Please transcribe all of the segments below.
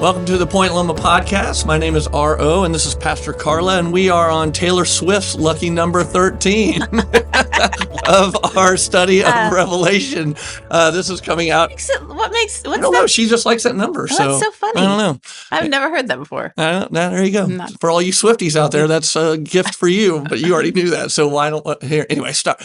Welcome to the Point Loma podcast. My name is R.O., and this is Pastor Karla, and we are on Taylor Swift's lucky number 13 of our study of Revelation. This is coming out. What's I don't know. She just likes that number. Oh, that's so funny. I don't know. I've never heard that before. There you go. For all you Swifties out there, that's a gift for you, but you already knew that. So why don't here? Anyway, stop.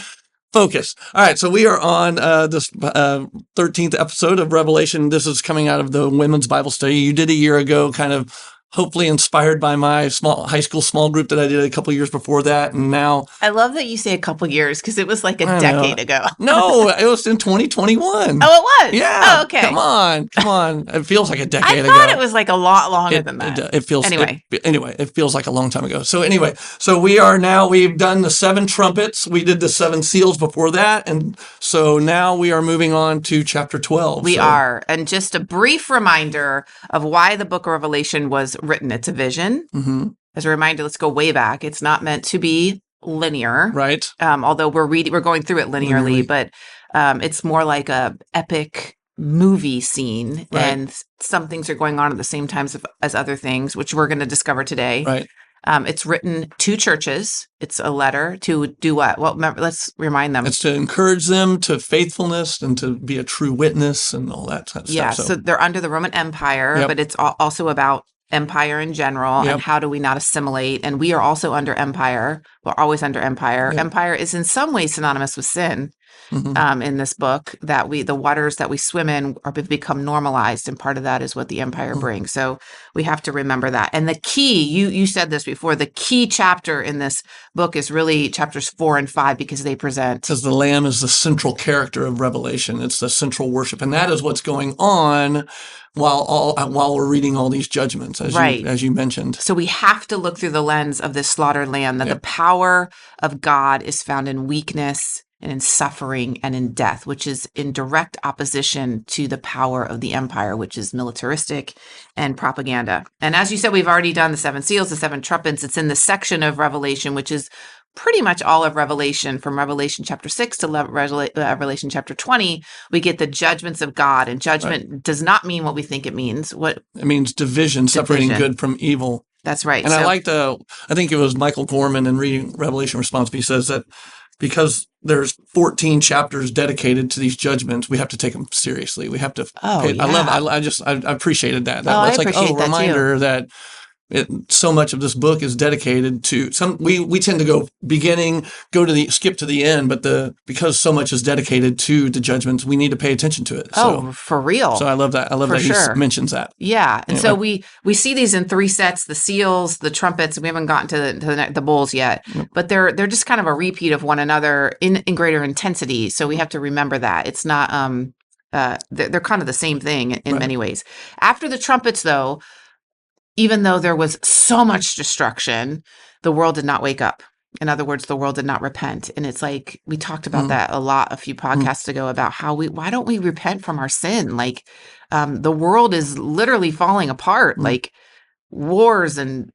Focus. All right, so we are on this 13th episode of Revelation. This is coming out of the women's Bible study you did a year ago, kind of hopefully inspired by my high school small group that I did a couple years before that. And now I love that you say a couple years because it was like a decade ago. No, it was in 2021. Oh, it was? Yeah. Oh, okay. Come on. It feels like a decade ago. I thought it was like a lot longer than that. It feels anyway. It feels like a long time ago. So anyway, we've done the 7 trumpets. We did the 7 seals before that. And so now we are moving on to chapter 12. We are. And just a brief reminder of why the book of Revelation was written. It's a vision. Mm-hmm. As a reminder, let's go way back. It's not meant to be linear. Right. Although we're going through it linearly. But it's more like a epic movie scene, right. And some things are going on at the same time as other things, which we're going to discover today. Right. It's written to churches. It's a letter to do what? Well, let's remind them. It's to encourage them to faithfulness and to be a true witness and all that kind of stuff. So they're under the Roman Empire, but it's also about empire in general and how do we not assimilate. And we are also under empire. We're always under empire. Yep. Empire is in some ways synonymous with sin. Mm-hmm. In this book, that the waters that we swim in become normalized, and part of that is what the empire brings. So we have to remember that. And the key, you said this before, the key chapter in this book is really chapters 4 and 5 because they present. Because the Lamb is the central character of Revelation. It's the central worship, and that is what's going on while we're reading all these judgments, as you mentioned. So we have to look through the lens of this slaughtered lamb, that the power of God is found in weakness and in suffering and in death, which is in direct opposition to the power of the empire, which is militaristic and propaganda. And as you said, we've already done the 7 seals, the 7 trumpets. It's in the section of Revelation, which is pretty much all of Revelation, from Revelation chapter 6 to Revelation chapter 20. We get the judgments of God, and judgment does not mean what we think it means. What it means division, separating good from evil. That's right. And I think it was Michael Gorman in reading Revelation Response. He says that because there's 14 chapters dedicated to these judgments, we have to take them seriously. We have to. I appreciated that. That's like a reminder that so much of this book is dedicated to some. We tend to skip to the end, but because so much is dedicated to the judgments, we need to pay attention to it. So, for real. So I love that. I love that he mentions that. Yeah, and so we see these in 3 sets: the seals, the trumpets. We haven't gotten to the bowls yet, but they're just kind of a repeat of one another in greater intensity. So we have to remember that it's not. They're kind of the same thing in many ways. After the trumpets, though, even though there was so much destruction, the world did not wake up. In other words, the world did not repent. And it's like, we talked about that a few podcasts ago, about why don't we repent from our sin? Like, the world is literally falling apart, like wars and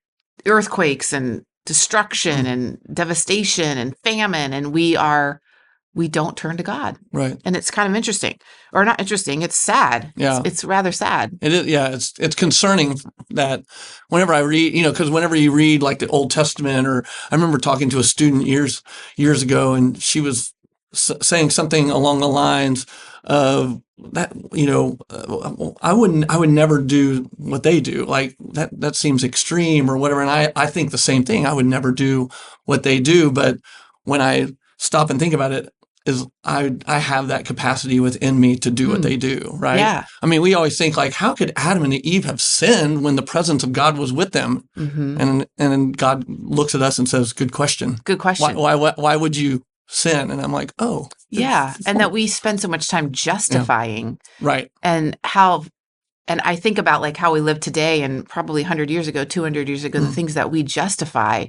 earthquakes and destruction and devastation and famine. And we don't turn to God. Right. And it's kind of interesting. Or not interesting, it's sad. Yeah. It's rather sad. It is, yeah. It's concerning that whenever I read, because whenever you read like the Old Testament, or I remember talking to a student years ago, and she was saying something along the lines of that, I would never do what they do. Like that seems extreme or whatever. And I think the same thing. I would never do what they do. But when I stop and think about it, is I have that capacity within me to do what they do, right? Yeah. I mean, we always think like, how could Adam and Eve have sinned when the presence of God was with them? Mm-hmm. And God looks at us and says, "Good question. Good question. Why would you sin?" And I'm like, oh, yeah. And that we spend so much time justifying, right? And I think about like how we live today, and probably 100 years ago, 200 years ago, the things that we justify.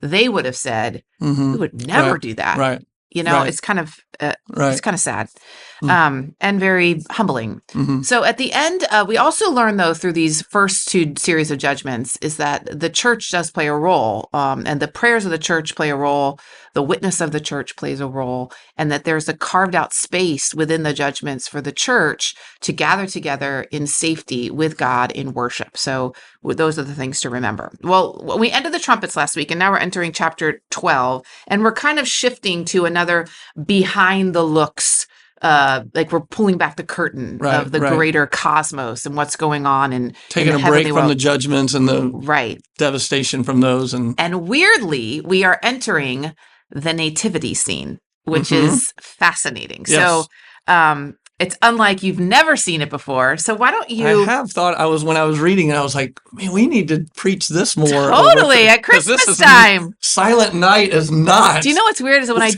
They would have said, we would never do that. Right. It's kind of It's kind of sad. Mm-hmm. And very humbling. Mm-hmm. So at the end, we also learn, though, through these first two series of judgments, is that the church does play a role, and the prayers of the church play a role, the witness of the church plays a role, and that there's a carved out space within the judgments for the church to gather together in safety with God in worship. So those are the things to remember. Well, we ended the trumpets last week, and now we're entering chapter 12, and we're kind of shifting to another behind the looks, like we're pulling back the curtain of the greater cosmos and what's going on in taking the a break heavenly from world. the judgments and the Right. devastation from those. And weirdly, we are entering the nativity scene, which is fascinating. Yes. So it's unlike you've never seen it before. So why don't you... I have thought, when I was reading it, I was like, man, we need to preach this more. Totally, at Christmas time. Silent Night is not. Do you know what's weird is when I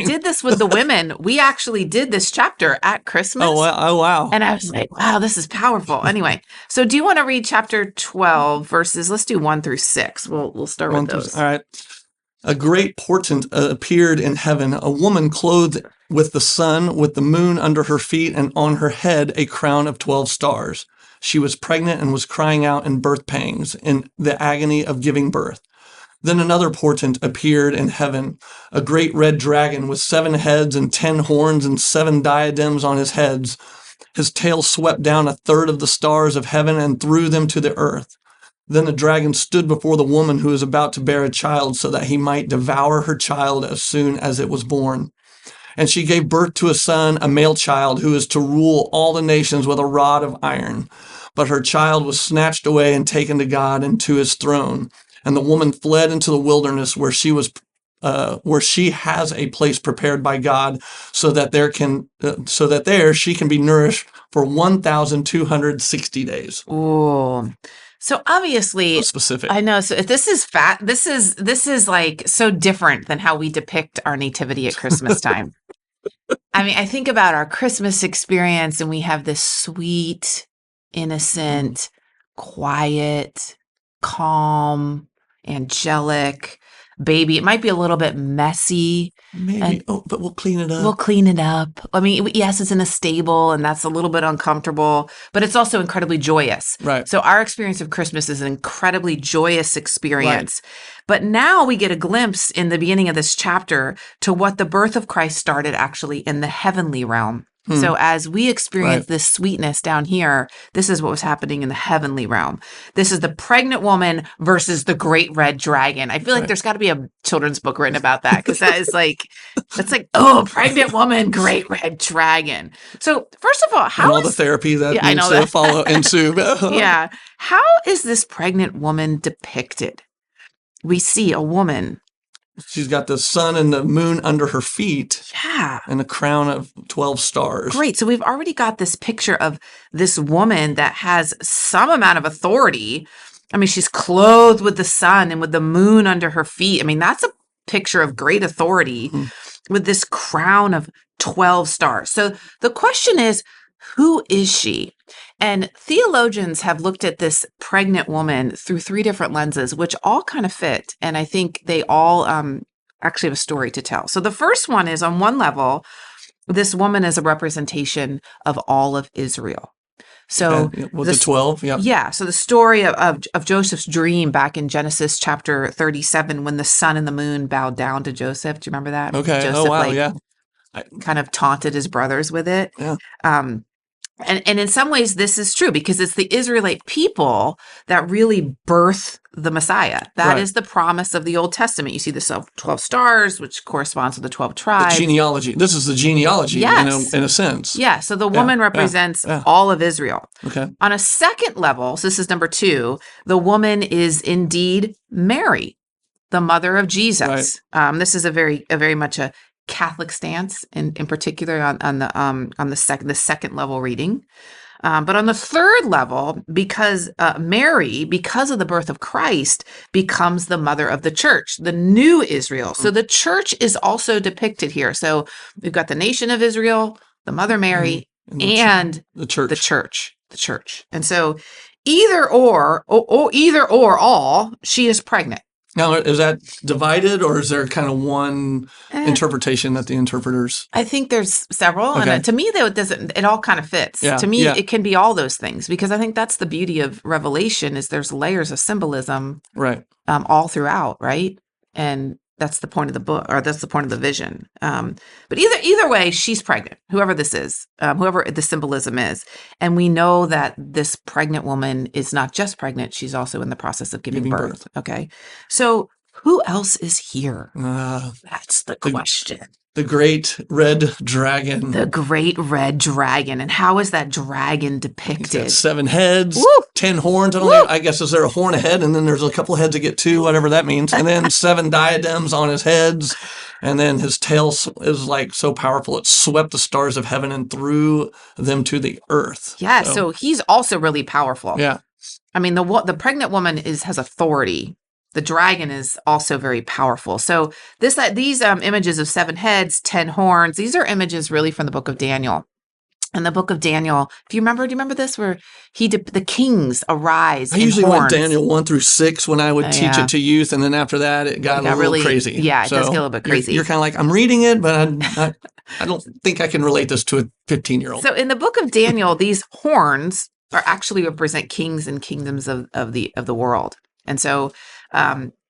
did this with the women, we actually did this chapter at Christmas. Oh, wow. And I was like, wow, this is powerful. Anyway, so do you want to read chapter 12 verses, let's do 1 through 6. We'll start with those. All right. A great portent appeared in heaven, a woman clothed with the sun, with the moon under her feet, and on her head a crown of 12 stars. She was pregnant and was crying out in birth pangs, in the agony of giving birth. Then another portent appeared in heaven, a great red dragon with 7 heads and 10 horns and 7 diadems on his heads. His tail swept down a third of the stars of heaven and threw them to the earth. Then the dragon stood before the woman who was about to bear a child so that he might devour her child as soon as it was born. And she gave birth to a son, a male child, who is to rule all the nations with a rod of iron. But her child was snatched away and taken to God and to his throne. And the woman fled into the wilderness where she has a place prepared by God, so that there she can be nourished for 1,260 days. Ooh. So obviously, so specific. I know. So this is This is like so different than how we depict our nativity at Christmas time. I mean, I think about our Christmas experience, and we have this sweet, innocent, quiet, calm, angelic baby. It might be a little bit messy. Maybe, but we'll clean it up. We'll clean it up. I mean, yes, it's in a stable, and that's a little bit uncomfortable, but it's also incredibly joyous. Right. So our experience of Christmas is an incredibly joyous experience. Right. But now we get a glimpse in the beginning of this chapter to what the birth of Christ started actually in the heavenly realm. So as we experience this sweetness down here, this is what was happening in the heavenly realm. This is the pregnant woman versus the great red dragon. I feel like there's got to be a children's book written about that, because that's like, oh, pregnant woman, great red dragon. So first of all, how and all the therapy that needs to follow ensue. Yeah. How is this pregnant woman depicted? We see a woman. She's got the sun and the moon under her feet. Yeah. And a crown of 12 stars. Great. So we've already got this picture of this woman that has some amount of authority. I mean, she's clothed with the sun and with the moon under her feet. I mean, that's a picture of great authority with this crown of 12 stars. So the question is, who is she? And theologians have looked at this pregnant woman through 3 different lenses, which all kind of fit. And I think they all actually have a story to tell. So the first one is, on one level, this woman is a representation of all of Israel. So with the 12, yeah. So the story of Joseph's dream back in Genesis chapter 37, when the sun and the moon bowed down to Joseph. Do you remember that? Okay. Joseph, kind of taunted his brothers with it. Yeah. And in some ways, this is true, because it's the Israelite people that really birth the Messiah. That is the promise of the Old Testament. You see the 12 stars, which corresponds to the 12 tribes. The genealogy. This is the genealogy, in a sense. Yeah. So the woman represents all of Israel. Okay. On a second level, so this is number 2, the woman is indeed Mary, the mother of Jesus. Right. This is a very much a Catholic stance, in particular on the second level reading. But on the third level, because Mary, because of the birth of Christ, becomes the mother of the church, the new Israel. So the church is also depicted here. So we've got the nation of Israel, the Mother Mary, and the church. And so either or all, she is pregnant. Now, is that divided, or is there kind of one Eh, interpretation that the interpreters? I think there's several, Okay. and to me, though, it all kind of fits. Yeah, To me, yeah. it can be all those things because I think that's the beauty of Revelation is there's layers of symbolism Right. all throughout, right? And that's the point of the book, or that's the point of the vision. But either way, she's pregnant, whoever this is, whoever the symbolism is. And we know that this pregnant woman is not just pregnant, she's also in the process of giving birth. Okay. So who else is here? That's the question. The great red dragon. The great red dragon. And how is that dragon He's depicted? got 7 heads, Woo! 10 horns. I guess is there a horn a head, and then there's a couple heads that get 2, whatever that means, and then 7 diadems on his heads, and then his tail is like so powerful it swept the stars of heaven and threw them to the earth. Yeah, so he's also really powerful. Yeah. I mean, the pregnant woman has authority. The dragon is also very powerful. So these images of 7 heads, 10 horns, these are images really from the book of Daniel. In the book of Daniel, do you remember this where the kings arise? I usually went Daniel 1 through 6 when I would teach it to youth, and then after that it got a little really crazy. Yeah, it does get a little bit crazy. You're kind of like, I'm reading it, but I don't think I can relate this to a 15-year-old. So in the book of Daniel, these horns are actually represent kings and kingdoms of the world, and so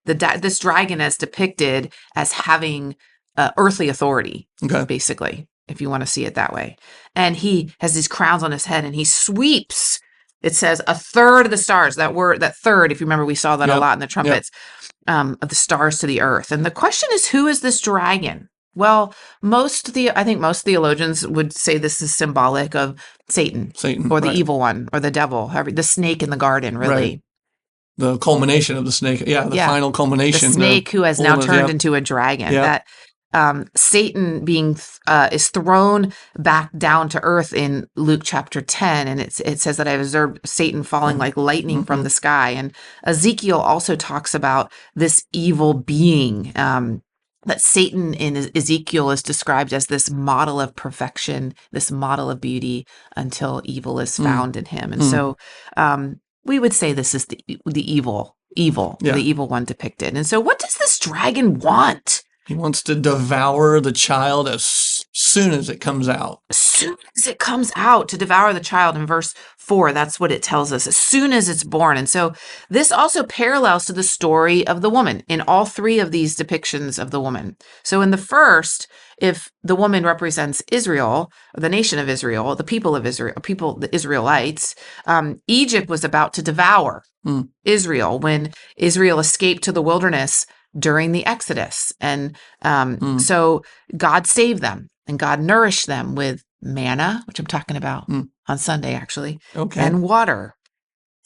this dragon is depicted as having earthly authority, basically, if you want to see it that way. And he has these crowns on his head, and he sweeps. It says a third of the stars. That third, if you remember, we saw that a lot in the trumpets, of the stars to the earth. And the question is, who is this dragon? Well, I think most theologians would say this is symbolic of Satan or the evil one, or the devil, the snake in the garden, really. Right. The culmination of the snake. The final culmination. The snake who has now turned into a dragon. That Satan is thrown back down to earth in Luke chapter 10. And it says that I observed Satan falling like lightning from the sky. And Ezekiel also talks about this evil being, that Satan in Ezekiel is described as this model of perfection, this model of beauty, until evil is found in him. And so we would say this is the evil, the evil one depicted. And so what does this dragon want? He wants to devour the child as soon as it comes out. As soon as it comes out, to devour the child in verse 4, that's what it tells us, as soon as it's born. And so this also parallels to the story of the woman in all 3 of these depictions of the woman. So in the first, if the woman represents Israel, or the nation of Israel, the people of Israel, the Israelites, Egypt was about to devour Israel when Israel escaped to the wilderness during the Exodus. And so God saved them, and God nourished them with manna, which I'm talking about on Sunday, actually, and water.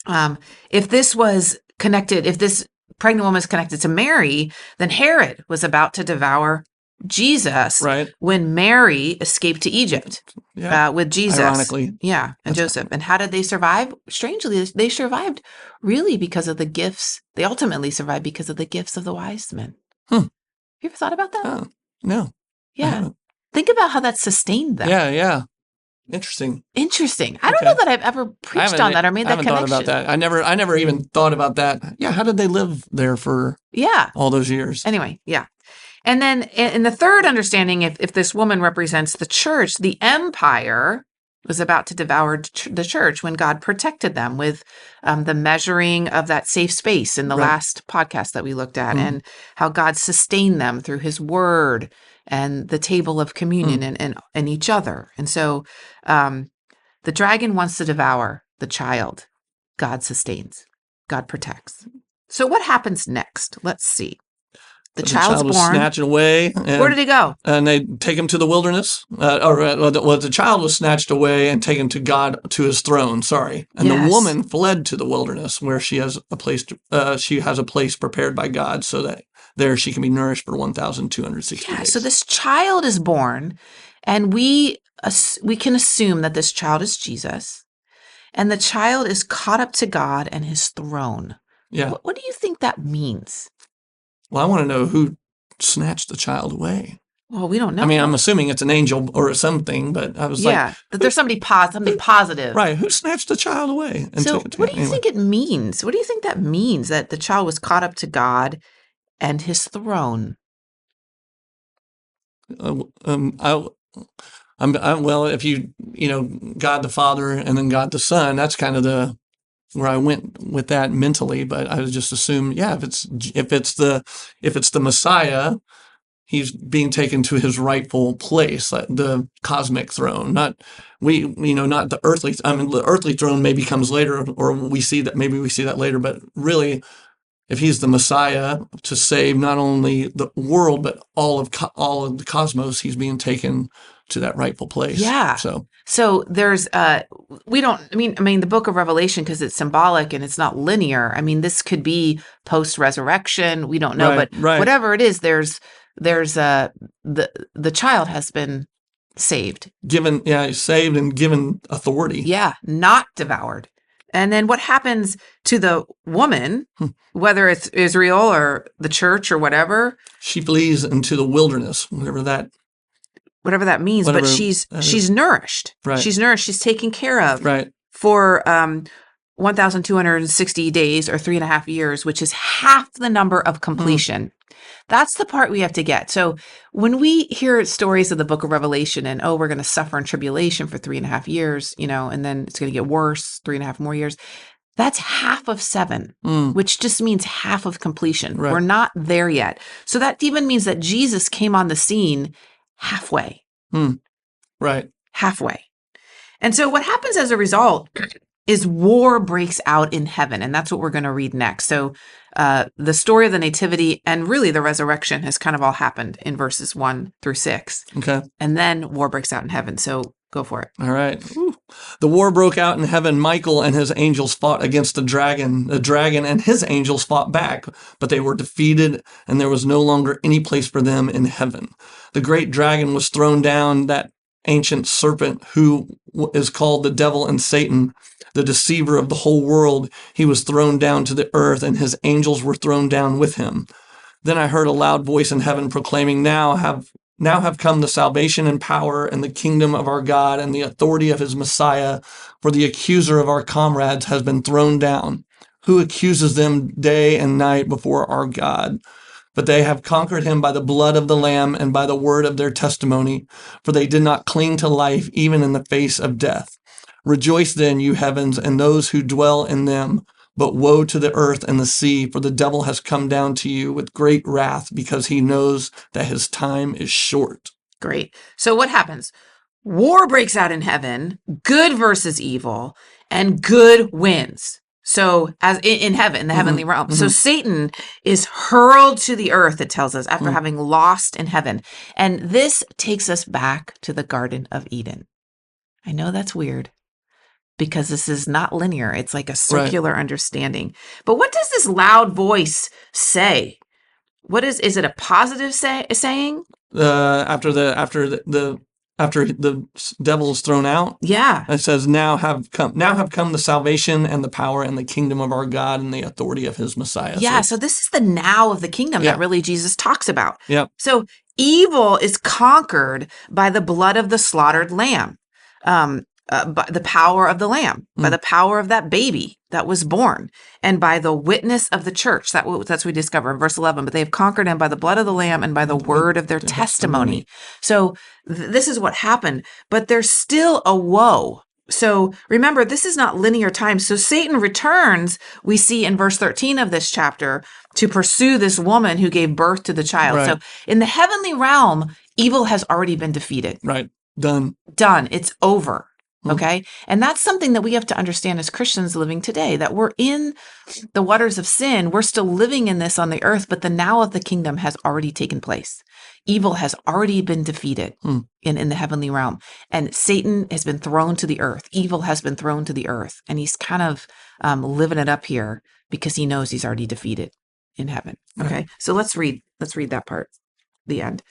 If this pregnant woman was connected to Mary, then Herod was about to devour Jesus when Mary escaped to Egypt with Jesus. Ironically. And Joseph. And how did they survive? Strangely, they survived really because of the gifts. They ultimately survived because of the gifts of the wise men. You ever thought about that? No. Yeah. Think about how that sustained them. Yeah. Interesting. I don't know that I've ever preached on that or made that connection. I haven't thought about that. I never even thought about that. Yeah, how did they live there for all those years? Anyway, And then in the third understanding, if this woman represents the church, the empire was about to devour the church when God protected them with the measuring of that safe space in the last podcast that we looked at, and how God sustained them through his word and the table of communion and each other. And so the dragon wants to devour the child. God sustains. God protects. So what happens next? Let's see. The child's was born. Snatched away. Where did he go? And they take him to the wilderness. The child was snatched away and taken to God, to his throne. And the woman fled to the wilderness, where she has a place. She has a place prepared by God, so that there she can be nourished for 1,260 days. So this child is born, and we can assume that this child is Jesus, and the child is caught up to God and his throne. Yeah. What do you think that means? Well, I want to know who snatched the child away. Well, we don't know. I mean, I'm assuming it's an angel or something, but I was that there's something positive. Right. Who snatched the child away? So what do you think it means? What do you think that means, that the child was caught up to God and his throne. Well, if God the Father and then God the Son, that's kind of where I went with that mentally. But I was just assumed, yeah, if it's the Messiah, he's being taken to his rightful place, like the cosmic throne, not the earthly. I mean, the earthly throne maybe comes later, or we see that later. But really, if he's the Messiah to save not only the world but all of the cosmos, he's being taken to that rightful place. Yeah. So there's the book of Revelation, because it's symbolic and it's not linear. I mean, this could be post-resurrection. We don't know, Right, but right. whatever it is, there's the child has been saved. Saved and given authority. Yeah, not devoured. And then what happens to the woman, whether it's Israel or the church or whatever? She flees into the wilderness, whatever that means, but she's nourished. Right. She's nourished. She's taken care of. Right. For 1,260 days or 3.5 years, which is half the number of completion. That's the part we have to get. So when we hear stories of the book of Revelation and, we're going to suffer in tribulation for 3.5 years, and then it's going to get worse, 3.5 more years. That's half of 7, which just means half of completion. Right. We're not there yet. So that even means that Jesus came on the scene halfway. Right. Halfway. And so what happens as a result is war breaks out in heaven. And that's what we're going to read next. So the story of the Nativity and really the resurrection has kind of all happened in verses 1 through 6. Okay. And then war breaks out in heaven. So go for it. All right. The war broke out in heaven. Michael and his angels fought against the dragon. The dragon and his angels fought back, but they were defeated, and there was no longer any place for them in heaven. The great dragon was thrown down, that ancient serpent who is called the devil and Satan, the deceiver of the whole world. He was thrown down to the earth, and his angels were thrown down with him. Then I heard a loud voice in heaven proclaiming, Now have come the salvation and power and the kingdom of our God and the authority of his Messiah, for the accuser of our comrades has been thrown down, who accuses them day and night before our God. But they have conquered him by the blood of the Lamb and by the word of their testimony, for they did not cling to life even in the face of death. Rejoice then, you heavens, and those who dwell in them. But woe to the earth and the sea, for the devil has come down to you with great wrath, because he knows that his time is short. Great. So what happens? War breaks out in heaven, good versus evil, and good wins. So as in heaven, in the heavenly realm. So Satan is hurled to the earth, it tells us, after having lost in heaven. And this takes us back to the Garden of Eden. I know that's weird, because this is not linear. It's like a circular understanding. But what does this loud voice say? What is it a positive saying? After the devil is thrown out. Yeah. It says, now have come the salvation and the power and the kingdom of our God and the authority of his Messiah. Yeah. So this is the now of the kingdom that really Jesus talks about. Yeah. So evil is conquered by the blood of the slaughtered lamb. By the power of the Lamb, by the power of that baby that was born, and by the witness of the church. That's what we discover in verse 11. But they have conquered him by the blood of the Lamb and by the word of their testimony. So this is what happened. But there's still a woe. So remember, this is not linear time. So Satan returns, we see in verse 13 of this chapter, to pursue this woman who gave birth to the child. Right. So in the heavenly realm, evil has already been defeated. Right. Done. It's over. Okay. And that's something that we have to understand as Christians living today, that we're in the waters of sin. We're still living in this on the earth, but the now of the kingdom has already taken place. Evil has already been defeated in the heavenly realm, and Satan has been thrown to the earth. Evil has been thrown to the earth, and he's kind of living it up here because he knows he's already defeated in heaven. Okay. Right. So let's read that part, the end.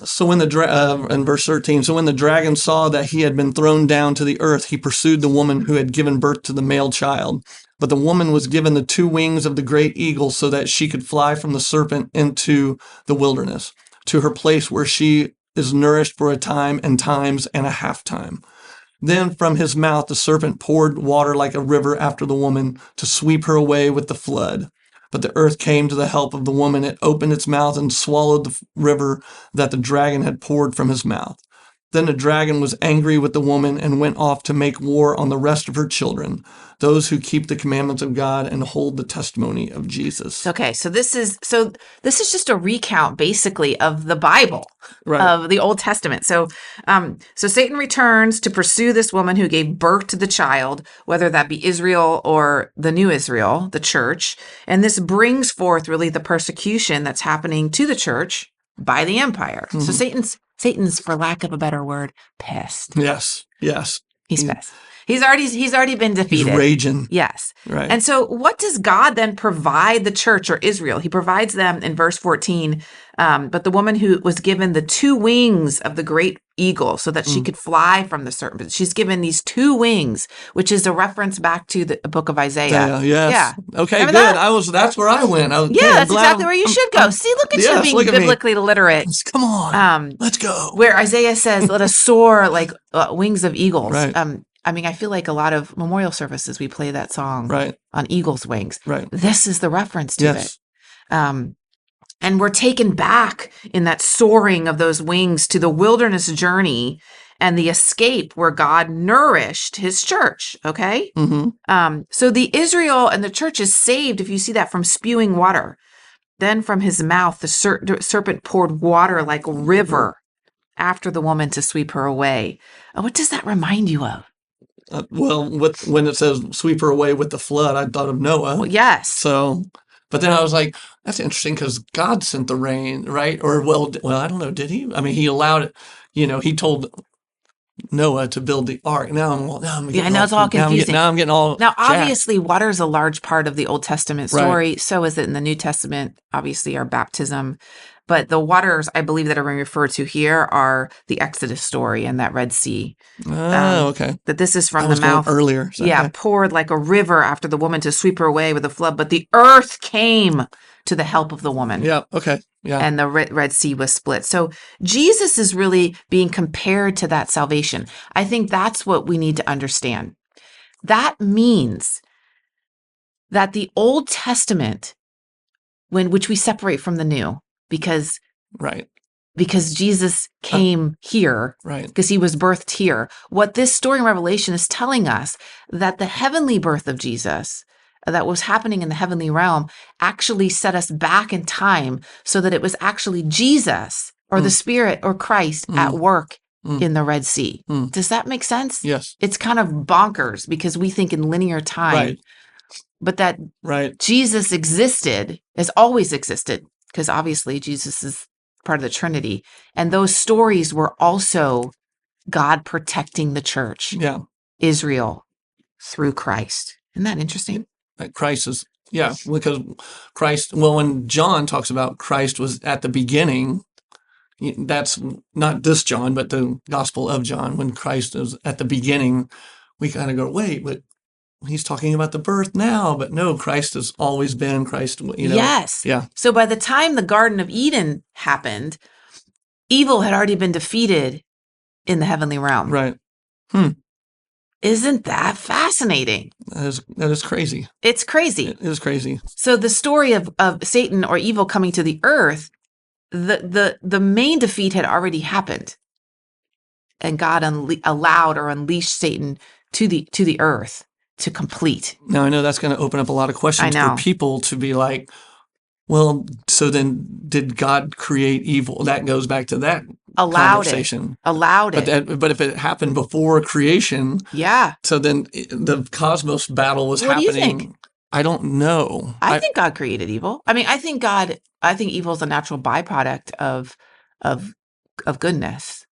So when in verse 13, so when the dragon saw that he had been thrown down to the earth, he pursued the woman who had given birth to the male child. But the woman was given the 2 wings of the great eagle so that she could fly from the serpent into the wilderness, to her place where she is nourished for a time and times and a half time. Then from his mouth the serpent poured water like a river after the woman to sweep her away with the flood. But the earth came to the help of the woman. It opened its mouth and swallowed the river that the dragon had poured from his mouth. Then the dragon was angry with the woman and went off to make war on the rest of her children, those who keep the commandments of God and hold the testimony of Jesus. Okay, so this is just a recount basically of the Bible, Right. of the Old Testament. So Satan returns to pursue this woman who gave birth to the child, whether that be Israel or the new Israel, the church, and this brings forth really the persecution that's happening to the church by the empire. So Satan's, for lack of a better word, pissed. Yes. He's pissed. He's already been defeated. He's raging. Yes. Right. And so what does God then provide the church or Israel? He provides them in verse 14. But the woman who was given the 2 wings of the great eagle so that she could fly from the serpent. She's given these 2 wings, which is a reference back to the book of Isaiah. Yes. Yeah. Okay, Remember good. that? That's where I went. That's exactly where you should go. See, look at you being biblically literate. Come on. Let's go. Where Isaiah says, let us soar like wings of eagles. Right. I mean, I feel like a lot of memorial services, we play that song Right. on eagle's wings. Right. This is the reference to Yes. it. And we're taken back in that soaring of those wings to the wilderness journey and the escape where God nourished his church. Okay. Mm-hmm. So the Israel and the church is saved, if you see that, from spewing water. Then from his mouth, the serpent poured water like a river after the woman to sweep her away. What does that remind you of? When it says sweep her away with the flood, I thought of Noah. Well, yes. So, but then I was like, that's interesting because God sent the rain, right? Or, well, I don't know. Did he? I mean, he allowed it. He told Noah to build the ark. Now it's all confusing. Now I'm getting all Now, jacked. obviously, water is a large part of the Old Testament story. Right. So is it in the New Testament, obviously, our baptism. But the waters, I believe, that are being referred to here are the Exodus story and that Red Sea. Okay. That this is from I was the mouth. earlier. So, Yeah, okay. poured like a river after the woman to sweep her away with a flood. But the earth came to the help of the woman. Yeah. Okay. Yeah. And the Red Sea was split. So Jesus is really being compared to that salvation. I think that's what we need to understand. That means that the Old Testament, which we separate from the New, because Jesus came here, right? Because he was birthed here. What this story in Revelation is telling us, that the heavenly birth of Jesus that was happening in the heavenly realm actually set us back in time, so that it was actually Jesus or the Spirit or Christ at work in the Red Sea. Does that make sense? Yes. It's kind of bonkers because we think in linear time, Right. But that Jesus has always existed, because obviously Jesus is part of the Trinity. And those stories were also God protecting the church, Israel, through Christ. Isn't that interesting? Christ is, because Christ, when John talks about Christ was at the beginning, that's not this John, but the Gospel of John. When Christ is at the beginning, we kind of go, wait, but he's talking about the birth now. But no, Christ has always been Christ, Yes. Yeah. So by the time the Garden of Eden happened, evil had already been defeated in the heavenly realm. Right. Isn't that fascinating? That is crazy. It's crazy. It is crazy. So the story of Satan or evil coming to the earth, the main defeat had already happened, and God allowed or unleashed Satan to the earth to complete. Now I know that's going to open up a lot of questions for people to be like, well, so then did God create evil? That goes back to that conversation. Allowed it. But if it happened before creation, so then the cosmos battle was happening. What do you think? I don't know. I think God created evil. I mean, I think evil is a natural byproduct of goodness.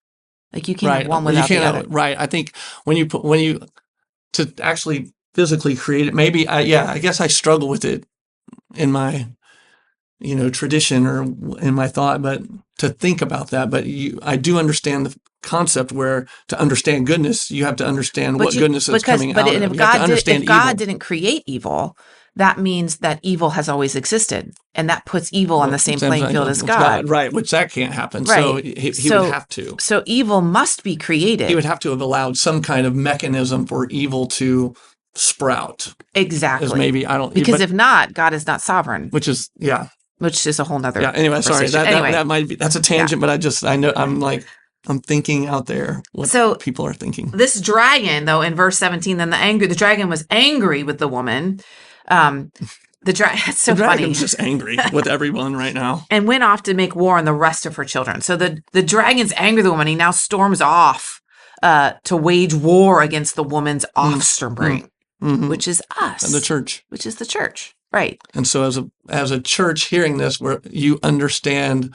Like you can't have one without the other. Right. I think when you to actually physically create it, maybe I guess I struggle with it in my tradition or in my thought, but to think about that. But I do understand the concept where to understand goodness, you have to understand what goodness is coming out of. If God didn't create evil, that means that evil has always existed, and that puts evil on the same playing field as God. Right, which that can't happen. Right. So he would have to. So evil must be created. He would have to have allowed some kind of mechanism for evil to sprout. Exactly. Is maybe, I don't, because but, if not, God is not sovereign, which is a whole nother. Yeah. Anyway, sorry. Anyway. That might be, that's a tangent, but I know I'm thinking out there what people are thinking. This dragon, though, in verse 17, then the dragon was angry with the woman. It's so the funny. dragon's just angry with everyone right now. And went off to make war on the rest of her children. So the dragon's angry with the woman. He now storms off to wage war against the woman's offspring, which is us. And the church. Which is the church. Right. And so as a church hearing this, where you understand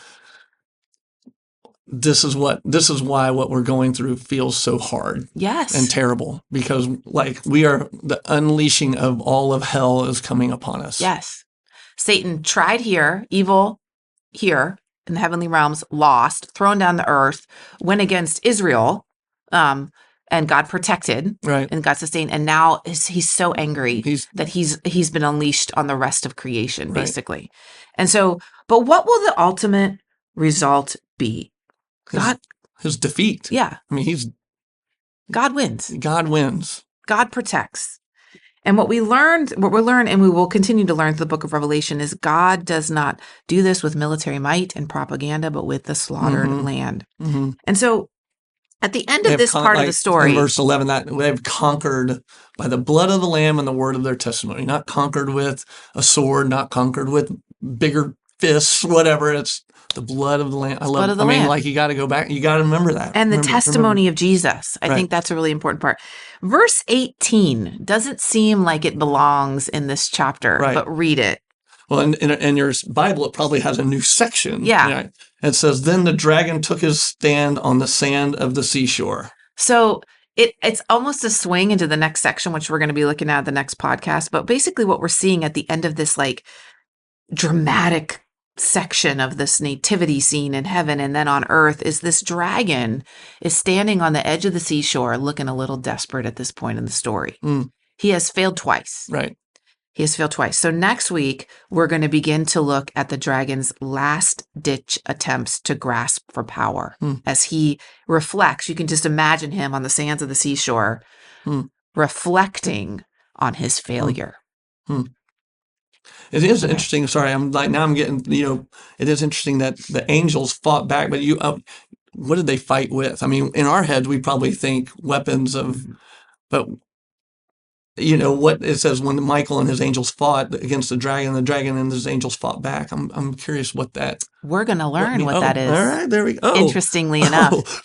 this is why what we're going through feels so hard. Yes. And terrible, because the unleashing of all of hell is coming upon us. Yes. Satan tried here, evil here in the heavenly realms, lost, thrown down the earth, went against Israel, and God protected, right, and God sustained, and now he's so angry that he's been unleashed on the rest of creation, basically. Right. And so, but what will the ultimate result be? His defeat. Yeah. I mean, God wins. God wins. God protects. And what we learned, and we will continue to learn through the book of Revelation, is God does not do this with military might and propaganda, but with the slaughtered land. Mm-hmm. And so at the end of this part of the story, in verse 11, that they have conquered by the blood of the Lamb and the word of their testimony, not conquered with a sword, not conquered with bigger fists, whatever. It's the blood of the Lamb. Lamb. You got to go back. You got to remember that. And the testimony of Jesus. I think that's a really important part. Verse 18 doesn't seem like it belongs in this chapter, but read it. Well, in your Bible, it probably has a new section. Yeah. Right? It says, then the dragon took his stand on the sand of the seashore. So it's almost a swing into the next section, which we're going to be looking at the next podcast. But basically what we're seeing at the end of this dramatic section of this nativity scene in heaven and then on earth is this dragon is standing on the edge of the seashore looking a little desperate at this point in the story. He has failed twice. Right. He has failed twice. So next week, we're going to begin to look at the dragon's last-ditch attempts to grasp for power as he reflects. You can just imagine him on the sands of the seashore reflecting on his failure. It is interesting. Sorry, I'm getting, it is interesting that the angels fought back, but what did they fight with? I mean, in our heads, we probably think weapons but what it says when Michael and his angels fought against the dragon and his angels fought back. I'm curious what that. We're going to learn what that is. All right, there we go. Interestingly enough.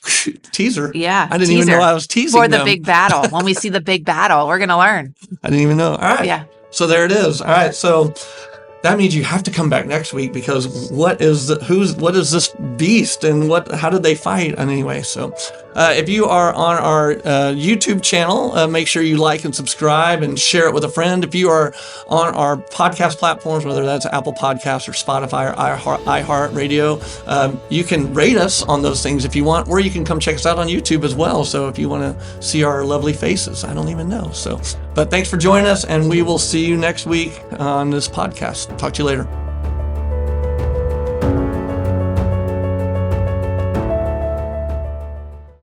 Teaser. Yeah. I didn't even know I was teasing for the big battle. When we see the big battle, we're going to learn. I didn't even know. All right. Yeah. So there it is. All right. So that means you have to come back next week, because what is this beast and how did they fight? And anyway, so if you are on our YouTube channel, make sure you like and subscribe and share it with a friend. If you are on our podcast platforms, whether that's Apple Podcasts or Spotify or iHeartRadio, you can rate us on those things if you want, or you can come check us out on YouTube as well. So if you want to see our lovely faces, I don't even know. So, but thanks for joining us, and we will see you next week on this podcast. Talk to you later.